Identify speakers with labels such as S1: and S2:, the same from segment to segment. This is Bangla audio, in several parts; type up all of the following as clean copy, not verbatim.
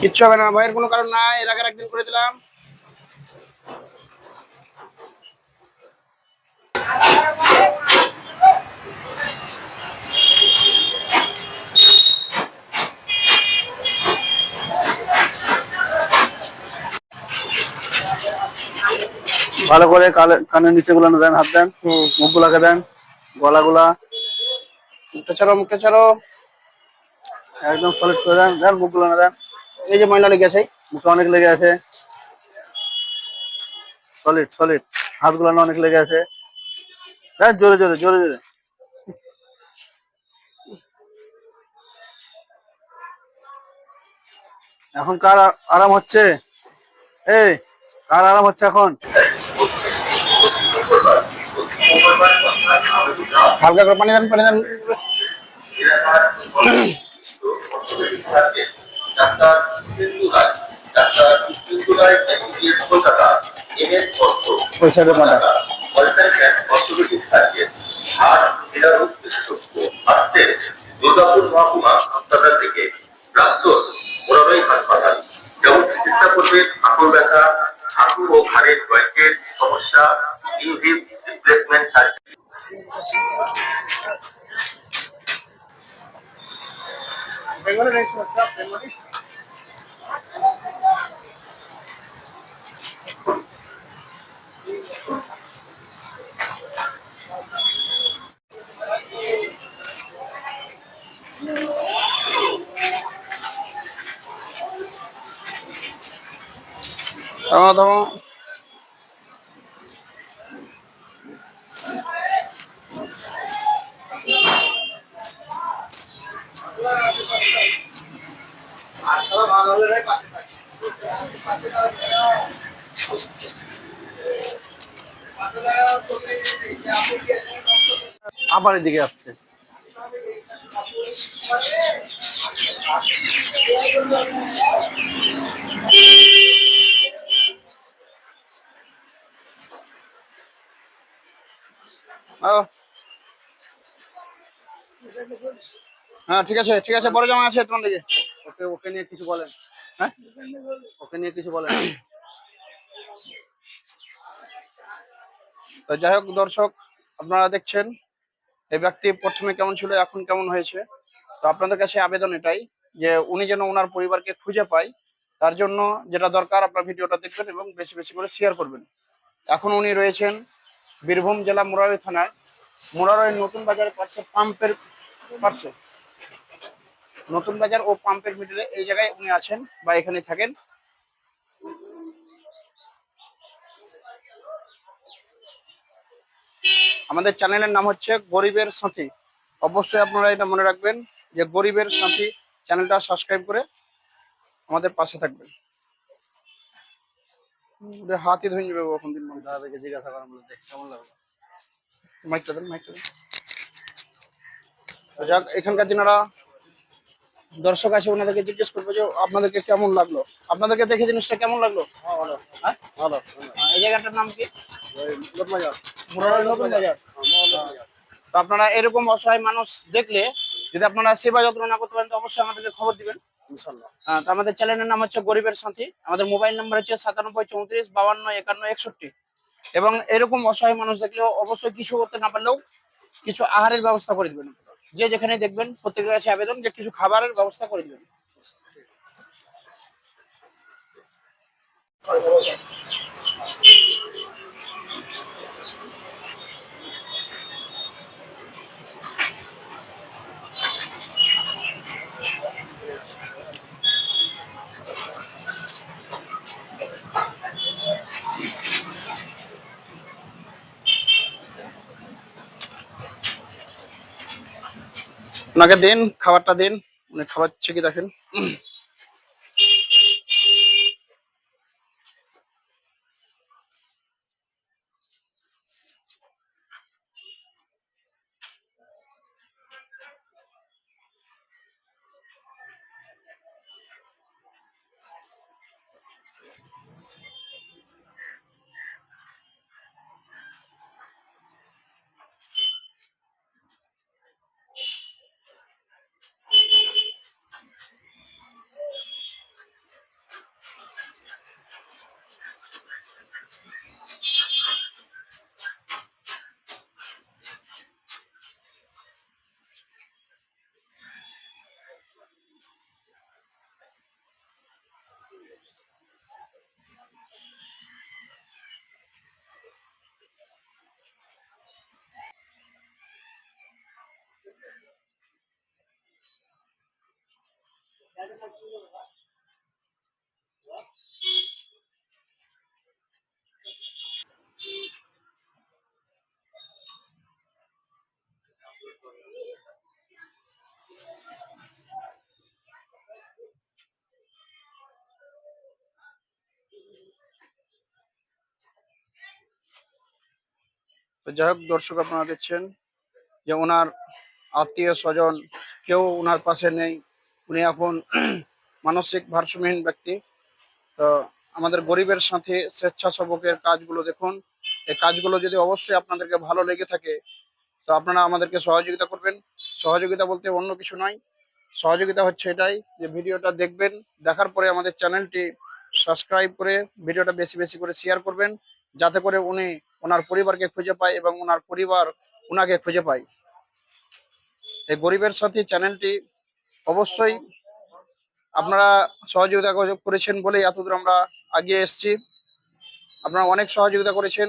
S1: কিচ্ছু হবে না, ভয়ের কোনো কারণ নাই, এর আগের একদিন করে দিলাম।
S2: ভালো করে কানের নিচে গুলানো দেন, হাত দেন, মুখ গুলাকে দেন, গলাগুলা
S1: মুখটা ছাড়ো, মুখটা ছাড়ো,
S2: একদম সলিড করে দেন, দেন মুখ গুলানো দেন।
S1: এই যে ময়লা লেগে আছে,
S2: মুখে অনেক লেগে আছে, সলিড সলিড, হাত গুলানো অনেক লেগে আছে, দেন জোরে জোরে জোরে জোরে। এখন কার আরাম হচ্ছে? এই কার আরাম হচ্ছে এখন?
S1: হালকা করে পানি দেন, পানি দেন। ওই সাইডে পাটা
S3: হাসপাতাল থেকে প্রাক্তন মোরাবাই হাসপাতাল, যেমন চিকিৎসা করবে হাঁটুর ব্যথা, হাঁটু ও ঘাড়ের জয়েন্টের সমস্যা, ইউহিপ রিপ্লেসমেন্ট সার্জারি।
S1: থামো থামো।
S2: আবার এদিকে আসছে।
S1: হ্যাঁ ঠিক আছে, ঠিক আছে, বড় জামা আছে তোমার দিকে।
S2: ওকে ওকে নিয়ে কিছু বলেন।
S1: হ্যাঁ,
S2: ওকে নিয়ে কিছু বলেন।
S1: তো যাই হোক দর্শক, আপনারা দেখছেন এই ব্যক্তি প্রথমে কেমন ছিল, এখন কেমন হয়েছে। তো আপনাদের কাছে আবেদন এটাই যে উনি যেন ওনার পরিবারকে খুঁজে পায়, তার জন্য যেটা দরকার আপনার ভিডিওটা দেখবেন এবং বেশি বেশি করে শেয়ার করবেন। এখন উনি রয়েছেন বীরভূম জেলা মুরারই থানায়, মুরারই নতুন বাজারের পাশে পাম্পের পাশে, নতুন বাজার ও পাম্পের মিডলে এই জায়গায় উনি আছেন বা এখানে থাকেন। আমাদের চ্যানেলের নাম হচ্ছে গরিবের সাথী। অবশ্যই আপনারা এটা মনে রাখবেন যে গরিবের সাথী চ্যানেলটা সাবস্ক্রাইব করে আমাদের পাশে থাকবেন। হাতই ধরে যাবে কখন দিন।
S2: দাদাকে জিজ্ঞাসা করার মধ্যে কেমন লাগলো?
S1: মাইকটা দেন, মাইকটা দেন। তো যাক, এখানকার যারা দর্শক আছে ওনাদেরকে জিজ্ঞেস করবো যে আপনাদেরকে কেমন লাগলো, আপনাদেরকে দেখে জিনিসটা কেমন লাগলো।
S2: ভালো
S1: হ্যাঁ,
S2: ভালো।
S1: এই জায়গাটার নাম কি?
S2: নতুন বাজার।
S1: মুরারই নতুন বাজার। তো আপনারা এরকম অসহায় মানুষ দেখলে যদি আপনারা সেবা যত্ন না করতে পারেন তো অবশ্যই আমাদেরকে খবর দিবেন।
S2: ইনশাআল্লাহ।
S1: তো আমাদের চ্যানেলের নাম হচ্ছে গরিবের সাথী। আমাদের মোবাইল নাম্বার হচ্ছে 97 34 52 61 61। এবং এরকম অসহায় মানুষ দেখলেও অবশ্যই কিছু করতে না পারলেও কিছু আহারের ব্যবস্থা করে দিবেন। যে যেখানে দেখবেন প্রত্যেকের কাছে আবেদন যে কিছু খাবারের ব্যবস্থা করে দিবেন। ওনাকে দিন, খাবারটা দিন, উনি খাওয়াচ্ছে কি দেখেন। তো যাই হোক দর্শক, আপনারা দেখছেন যে ওনার আত্মীয় স্বজন কেউ ওনার পাশে নেই। উনি এখন মানসিক ভারসাম্যহীন ব্যক্তি। তো আমাদের গরিবের সাথে স্বেচ্ছাসেবকের কাজগুলো দেখুন। এই কাজগুলো যদি অবশ্যই আপনাদেরকে ভালো লেগে থাকে, তো আপনারা আমাদেরকে সহযোগিতা করবেন। সহযোগিতা বলতে অন্য কিছু নয়, সহযোগিতা হচ্ছে এটাই যে ভিডিওটা দেখবেন, দেখার পরে আমাদের চ্যানেলটি সাবস্ক্রাইব করে ভিডিওটা বেশি বেশি করে শেয়ার করবেন, যাতে করে উনি ওনার পরিবারকে খুঁজে পায় এবং ওনার পরিবার ওনাকে খুঁজে পায়। এই গরিবের সাথী চ্যানেলটি অবশ্যই আপনারা সহযোগিতা করেছেন বলেই এতদূর আমরা এগিয়ে এসেছি। আপনারা অনেক সহযোগিতা করেছেন,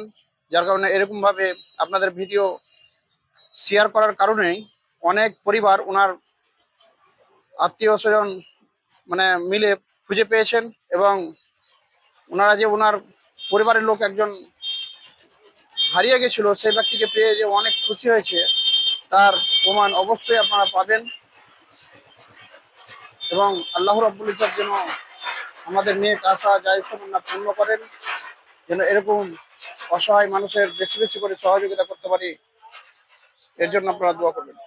S1: যার কারণে এরকম ভাবে আপনাদের ভিডিও শেয়ার করার কারণেই অনেক পরিবার ওনার আত্মীয় স্বজন মানে মিলে খুঁজে পেয়েছেন, এবং ওনারা যে ওনার পরিবারের লোক একজন হারিয়ে গেছিল সেই ব্যক্তিকে পেয়ে যে অনেক খুশি হয়েছে, তার প্রমাণ অবশ্যই আপনারা পাবেন। এবং আল্লাহ রাব্বুল ইজ্জত যেন আমাদের নেক আশা জায়েজ-তামান্না পূর্ণ করেন, যেন এরকম অসহায় মানুষের বেশি বেশি করে সহযোগিতা করতে পারি, এর জন্য আপনারা দোয়া করবেন।